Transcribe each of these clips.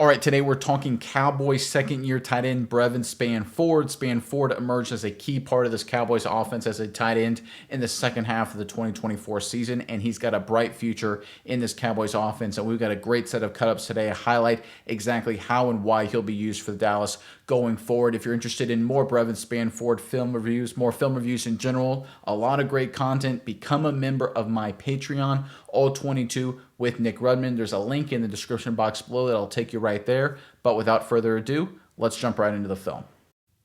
All right, today we're talking Cowboys second-year tight end Brevyn Spann-Ford. Spann-Ford emerged as a key part of this Cowboys offense as a tight end in the second half of the 2024 season, and he's got a bright future in this Cowboys offense. And we've got a great set of cut-ups today to highlight exactly how and why he'll be used for the Dallas going forward. If you're interested in more Brevyn Spann-Ford film reviews, more film reviews in general, a lot of great content, become a member of my Patreon, all 22 with Nick Rudman. There's a link in the description box below that'll take you right there. But without further ado, let's jump right into the film.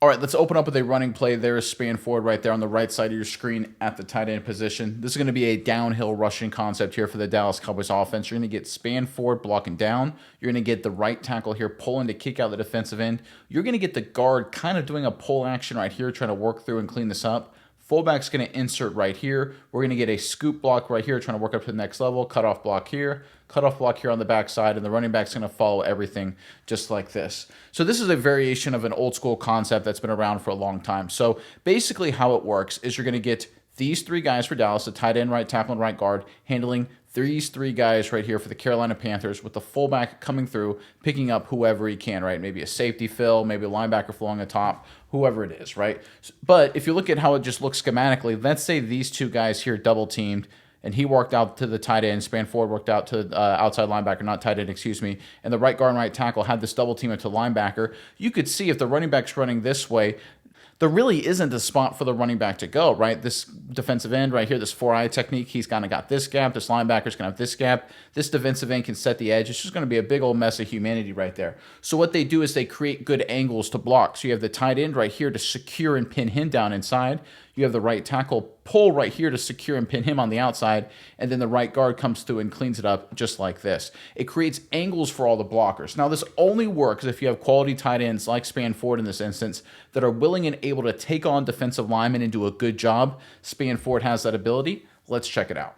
All right, let's open up with a running play. There's Spann-Ford right there on the right side of your screen at the tight end position. This is going to be a downhill rushing concept here for the Dallas Cowboys offense. You're going to get Spann-Ford blocking down. You're going to get the right tackle here pulling to kick out the defensive end. You're going to get the guard kind of doing a pull action right here, trying to work through and clean this up. Fullback's going to insert right here. We're going to get a scoop block right here, trying to work up to the next level. Cutoff block here on the backside, and the running back's going to follow everything just like this. So this is a variation of an old school concept that's been around for a long time. So basically how it works is you're going to get these three guys for Dallas, the tight end, right tackle, and right guard, handling these three guys right here for the Carolina Panthers, with the fullback coming through, picking up whoever he can, right? Maybe a safety fill, maybe a linebacker flowing atop, whoever it is, right? But if you look at how it just looks schematically, let's say these two guys here double teamed, and he worked out to the tight end, Spann-Ford worked out to outside linebacker, not tight end, excuse me, and the right guard and right tackle had this double team into linebacker. You could see if the running back's running this way, there really isn't a spot for the running back to go, right? This defensive end right here, this 4-eye technique, he's kind of got this gap. This linebacker's going to have this gap. This defensive end can set the edge. It's just going to be a big old mess of humanity right there. So what they do is they create good angles to block. So you have the tight end right here to secure and pin him down inside. You have the right tackle pull right here to secure and pin him on the outside, and then the right guard comes through and cleans it up just like this. It creates angles for all the blockers. Now, this only works if you have quality tight ends like Spann-Ford in this instance that are willing and able to take on defensive linemen and do a good job. Spann-Ford has that ability. Let's check it out.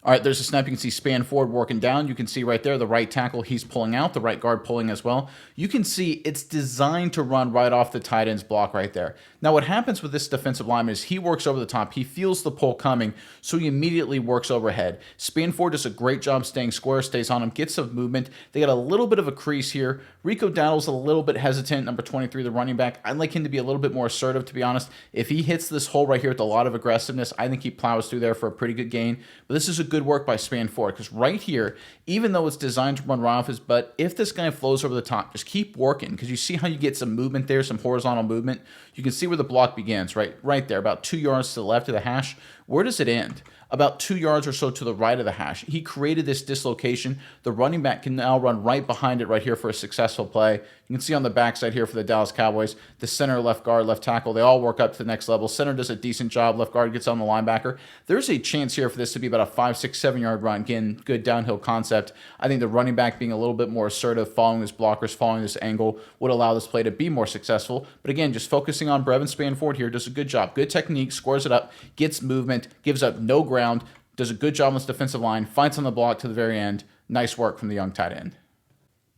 All right, there's a snap. You can see Spann-Ford working down. You can see right there the right tackle, he's pulling out, the right guard pulling as well. You can see it's designed to run right off the tight end's block right there. Now, what happens with this defensive lineman is he works over the top. He feels the pull coming, so he immediately works overhead. Spann-Ford does a great job staying square, stays on him, gets some movement. They got a little bit of a crease here. Rico Dowdle's a little bit hesitant, number 23, the running back. I'd like him to be a little bit more assertive, to be honest. If he hits this hole right here with a lot of aggressiveness, I think he plows through there for a pretty good gain. But this is a good work by Spann-Ford, because right here, even though it's designed to run right off his butt, if this guy flows over the top, just keep working, because you see how you get some movement there, some horizontal movement. You can see where the block begins, right there, about 2 yards to the left of the hash. Where does it end? About 2 yards or so to the right of the hash. He created this dislocation. The running back can now run right behind it right here for a successful play. You can see on the backside here for the Dallas Cowboys, the center, left guard, left tackle, they all work up to the next level. Center does a decent job. Left guard gets on the linebacker. There's a chance here for this to be about a 5, 6, 7-yard run. Again, good downhill concept. I think the running back being a little bit more assertive, following his blockers, following this angle, would allow this play to be more successful. But again, just focusing on Brevyn Spann-Ford here, does a good job. Good technique, scores it up, gets movement, gives up no ground, does a good job on this defensive line, fights on the block to the very end. Nice work from the young tight end.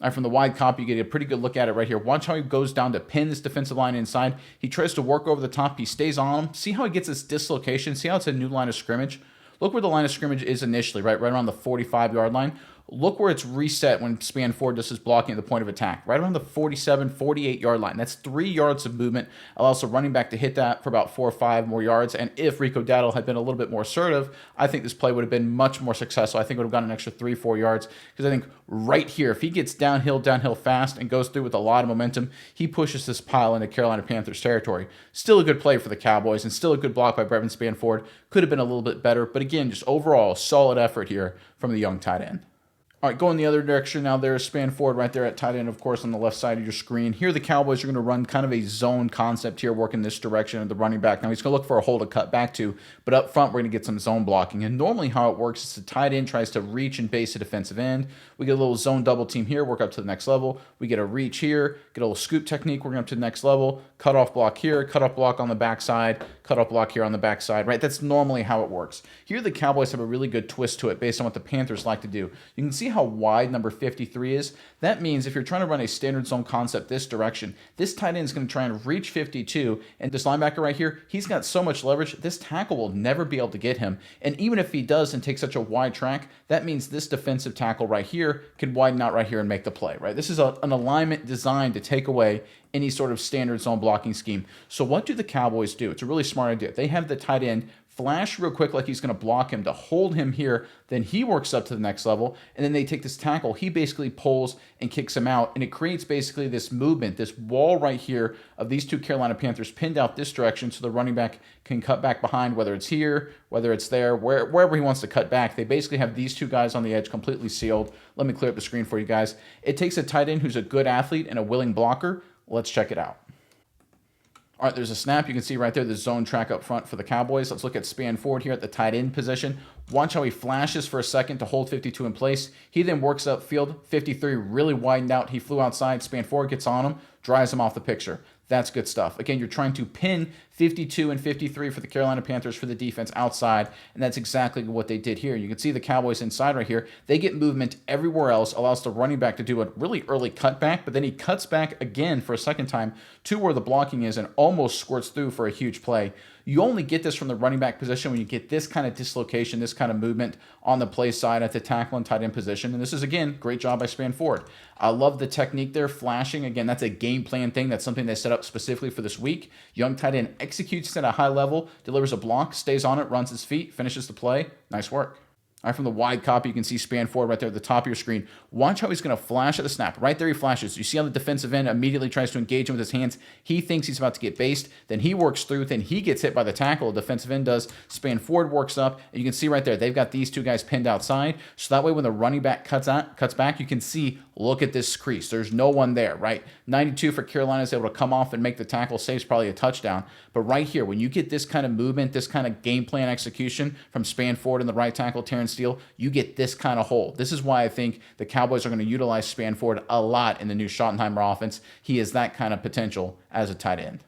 All right, from the wide copy, you get a pretty good look at it right here. Watch how he goes down to pin this defensive line inside. He tries to work over the top. He stays on him. See how he gets this dislocation? See how it's a new line of scrimmage? Look where the line of scrimmage is initially, right around the 45-yard line. Look where it's reset when Spann-Ford does his blocking at the point of attack, right around the 47, 48-yard line. That's 3 yards of movement. Allows the running back to hit that for about 4 or 5 more yards. And if Rico Dowdle had been a little bit more assertive, I think this play would have been much more successful. I think it would have gotten an extra 3, 4 yards, because I think right here, if he gets downhill fast and goes through with a lot of momentum, he pushes this pile into Carolina Panthers territory. Still a good play for the Cowboys, and still a good block by Brevyn Spann-Ford. Could have been a little bit better, but again, just overall solid effort here from the young tight end. All right, going the other direction now, there's Spann-Ford right there at tight end, of course, on the left side of your screen. Here the Cowboys are going to run kind of a zone concept here, working this direction of the running back. Now he's going to look for a hole to cut back to, but up front we're going to get some zone blocking. And normally how it works is the tight end tries to reach and base a defensive end. We get a little zone double team here, work up to the next level. We get a reach here, get a little scoop technique, working up to the next level. Cutoff block here, cutoff block on the backside, cutoff block here on the backside, right? That's normally how it works. Here the Cowboys have a really good twist to it based on what the Panthers like to do. You can see how wide number 53 is? That means if you're trying to run a standard zone concept this direction, this tight end is going to try and reach 52, and this linebacker right here, he's got so much leverage, this tackle will never be able to get him. And even if he does and takes such a wide track, that means this defensive tackle right here can widen out right here and make the play, right? This is an alignment designed to take away any sort of standard zone blocking scheme. So what do the Cowboys do? It's a really smart idea. They have the tight end flash real quick like he's going to block him to hold him here. Then he works up to the next level, and then they take this tackle. He basically pulls and kicks him out, and it creates basically this movement, this wall right here of these two Carolina Panthers pinned out this direction so the running back can cut back behind, whether it's here, whether it's there, wherever he wants to cut back. They basically have these two guys on the edge completely sealed. Let me clear up the screen for you guys. It takes a tight end who's a good athlete and a willing blocker. Let's check it out. All right, there's a snap. You can see right there the zone track up front for the Cowboys. Let's look at Spann-Ford here at the tight end position. Watch how he flashes for a second to hold 52 in place. He then works upfield. 53 really widened out. He flew outside. Spann-Ford gets on him, dries him off the picture. That's good stuff. Again, you're trying to pin 52 and 53 for the Carolina Panthers for the defense outside, and that's exactly what they did here. You can see the Cowboys inside right here. They get movement everywhere else, allows the running back to do a really early cutback, but then he cuts back again for a second time to where the blocking is and almost squirts through for a huge play. You only get this from the running back position when you get this kind of dislocation, this kind of movement on the play side at the tackle and tight end position. And this is, again, great job by Spann-Ford. I love the technique there, flashing. Again, that's a game plan thing. That's something they set up specifically for this week. Young tight end executes at a high level, delivers a block, stays on it, runs his feet, finishes the play. Nice work. All right, from the wide copy, you can see Spann-Ford right there at the top of your screen. Watch how he's going to flash at the snap. Right there he flashes. You see how the defensive end immediately tries to engage him with his hands. He thinks he's about to get based. Then he works through. Then he gets hit by the tackle. The defensive end does. Spann-Ford works up. And you can see right there, they've got these two guys pinned outside. So that way when the running back cuts back, you can see, look at this crease. There's no one there, right? 92 for Carolina is able to come off and make the tackle. Saves probably a touchdown. But right here, when you get this kind of movement, this kind of game plan execution from Spann-Ford and the right tackle, Terrence Steele, you get this kind of hole. This is why I think the Cowboys are going to utilize Spann-Ford a lot in the new Schottenheimer offense. He has that kind of potential as a tight end.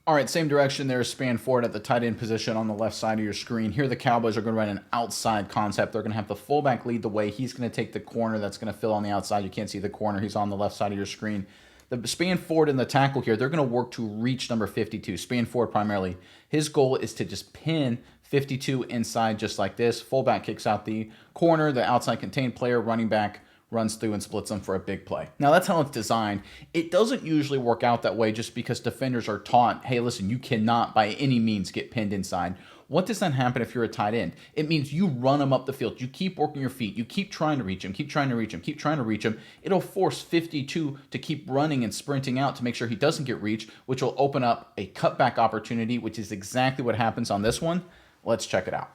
All right, same direction. There's Spann-Ford at the tight end position on the left side of your screen. Here the Cowboys are going to run an outside concept. They're going to have the fullback lead the way. He's going to take the corner that's going to fill on the outside. You can't see the corner. He's on the left side of your screen. The Spann-Ford and the tackle here, they're going to work to reach number 52. Spann-Ford primarily. His goal is to just pin 52 inside just like this. Fullback kicks out the corner. The outside contained player, running back, runs through and splits them for a big play. Now, that's how it's designed. It doesn't usually work out that way just because defenders are taught, hey, listen, you cannot by any means get pinned inside. What does that happen if you're a tight end? It means you run them up the field. You keep working your feet. You keep trying to reach him, keep trying to reach him, keep trying to reach him. It'll force 52 to keep running and sprinting out to make sure he doesn't get reached, which will open up a cutback opportunity, which is exactly what happens on this one. Let's check it out.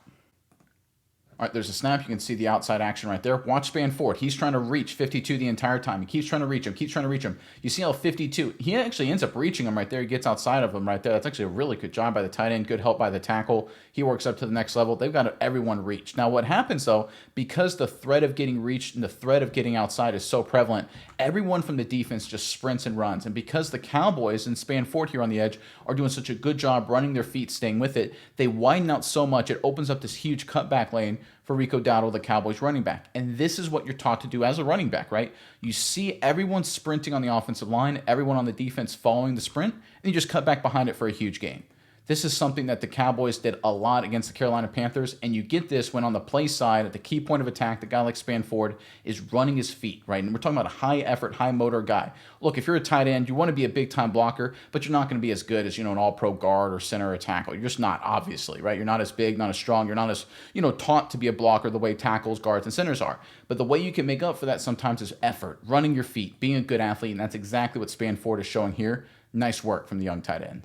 All right, there's a snap. You can see the outside action right there. Watch Spann-Ford. He's trying to reach 52 the entire time. He keeps trying to reach him, keeps trying to reach him. You see how 52, he actually ends up reaching him right there. He gets outside of him right there. That's actually a really good job by the tight end. Good help by the tackle. He works up to the next level. They've got everyone reached. Now, what happens, though, because the threat of getting reached and the threat of getting outside is so prevalent, everyone from the defense just sprints and runs. And because the Cowboys and Spann-Ford here on the edge are doing such a good job running their feet, staying with it, they widen out so much, it opens up this huge cutback lane for Rico Dowdle, the Cowboys running back. And this is what you're taught to do as a running back, right? You see everyone sprinting on the offensive line, everyone on the defense following the sprint, and you just cut back behind it for a huge gain. This is something that the Cowboys did a lot against the Carolina Panthers, and you get this when on the play side, at the key point of attack, the guy like Spann-Ford is running his feet, right? And we're talking about a high-effort, high-motor guy. Look, if you're a tight end, you want to be a big-time blocker, but you're not going to be as good as, an all-pro guard or center or tackle. You're just not, obviously, right? You're not as big, not as strong. You're not as, taught to be a blocker the way tackles, guards, and centers are. But the way you can make up for that sometimes is effort, running your feet, being a good athlete, and that's exactly what Spann-Ford is showing here. Nice work from the young tight end.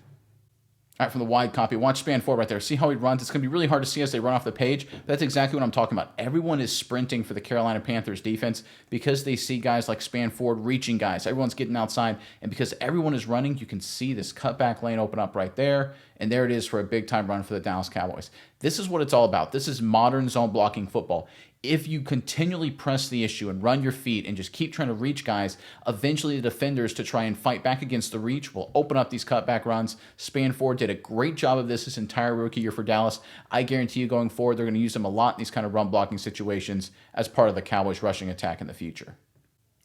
All right, from the wide copy, watch Spann-Ford right there. See how he runs? It's going to be really hard to see as they run off the page. But that's exactly what I'm talking about. Everyone is sprinting for the Carolina Panthers defense because they see guys like Spann-Ford reaching guys. Everyone's getting outside. And because everyone is running, you can see this cutback lane open up right there. And there it is for a big-time run for the Dallas Cowboys. This is what it's all about. This is modern zone blocking football. if you continually press the issue and run your feet and just keep trying to reach guys, eventually the defenders to try and fight back against the reach will open up these cutback runs. Spann-Ford did a great job of this entire rookie year for Dallas. I guarantee you going forward, they're going to use him a lot in these kind of run blocking situations as part of the Cowboys rushing attack in the future.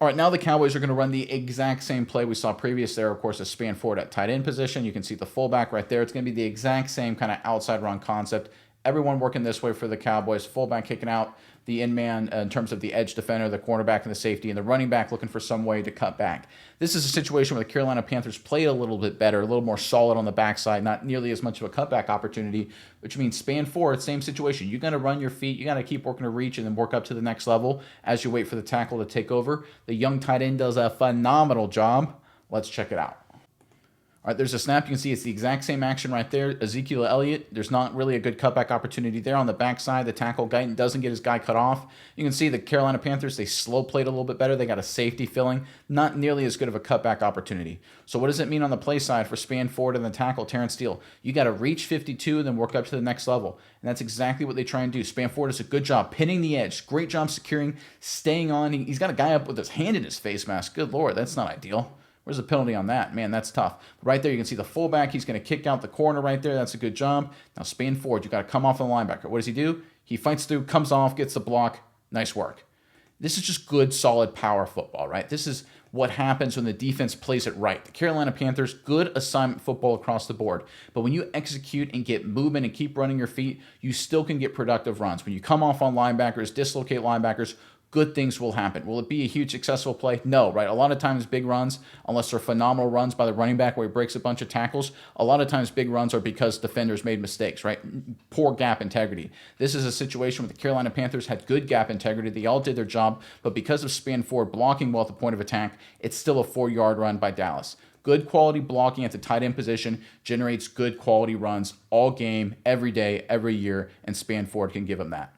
All right, now the Cowboys are going to run the exact same play we saw previous there, of course, as Spann-Ford at tight end position. You can see the fullback right there. It's going to be the exact same kind of outside run concept. Everyone working this way for the Cowboys. Fullback kicking out the in-man in terms of the edge defender, the cornerback, and the safety, and the running back looking for some way to cut back. This is a situation where the Carolina Panthers played a little bit better, a little more solid on the backside, not nearly as much of a cutback opportunity, which means Spann-Ford, same situation. You got to run your feet. You got to keep working to reach and then work up to the next level as you wait for the tackle to take over. The young tight end does a phenomenal job. Let's check it out. All right, there's a snap. You can see it's the exact same action right there. Ezekiel Elliott, there's not really a good cutback opportunity there. On the backside, the tackle Guyton doesn't get his guy cut off. You can see the Carolina Panthers, they slow played a little bit better. They got a safety filling. Not nearly as good of a cutback opportunity. So what does it mean on the play side for Spann-Ford and the tackle, Terrence Steele? You got to reach 52 and then work up to the next level. And that's exactly what they try and do. Spann-Ford does a good job pinning the edge. Great job securing, staying on. He's got a guy up with his hand in his face mask. Good Lord, that's not ideal. Where's the penalty on that? Man, that's tough. Right there, you can see the fullback. He's going to kick out the corner right there. That's a good job. Now, Spann-Ford, you got to come off the linebacker. What does he do? He fights through, comes off, gets the block. Nice work. This is just good, solid power football, right? This is what happens when the defense plays it right. The Carolina Panthers, good assignment football across the board. But when you execute and get movement and keep running your feet, you still can get productive runs. When you come off on linebackers, dislocate linebackers, good things will happen. Will it be a huge successful play? No, right? A lot of times big runs, unless they're phenomenal runs by the running back where he breaks a bunch of tackles, a lot of times big runs are because defenders made mistakes, right? Poor gap integrity. This is a situation where the Carolina Panthers had good gap integrity. They all did their job, but because of Spann-Ford blocking well at the point of attack, it's still a 4-yard run by Dallas. Good quality blocking at the tight end position generates good quality runs all game, every day, every year, and Spann-Ford can give them that.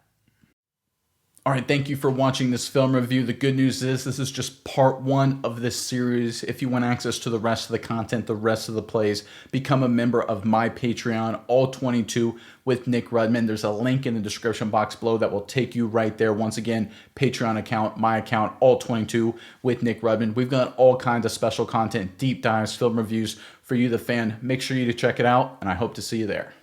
All right, thank you for watching this film review. The good news is this is just part 1 of this series. If you want access to the rest of the content, the rest of the plays, become a member of my Patreon, All 22 with Nick Rudman. There's a link in the description box below that will take you right there. Once again, Patreon account, my account, All 22 with Nick Rudman. We've got all kinds of special content, deep dives, film reviews for you, the fan. Make sure you check it out, and I hope to see you there.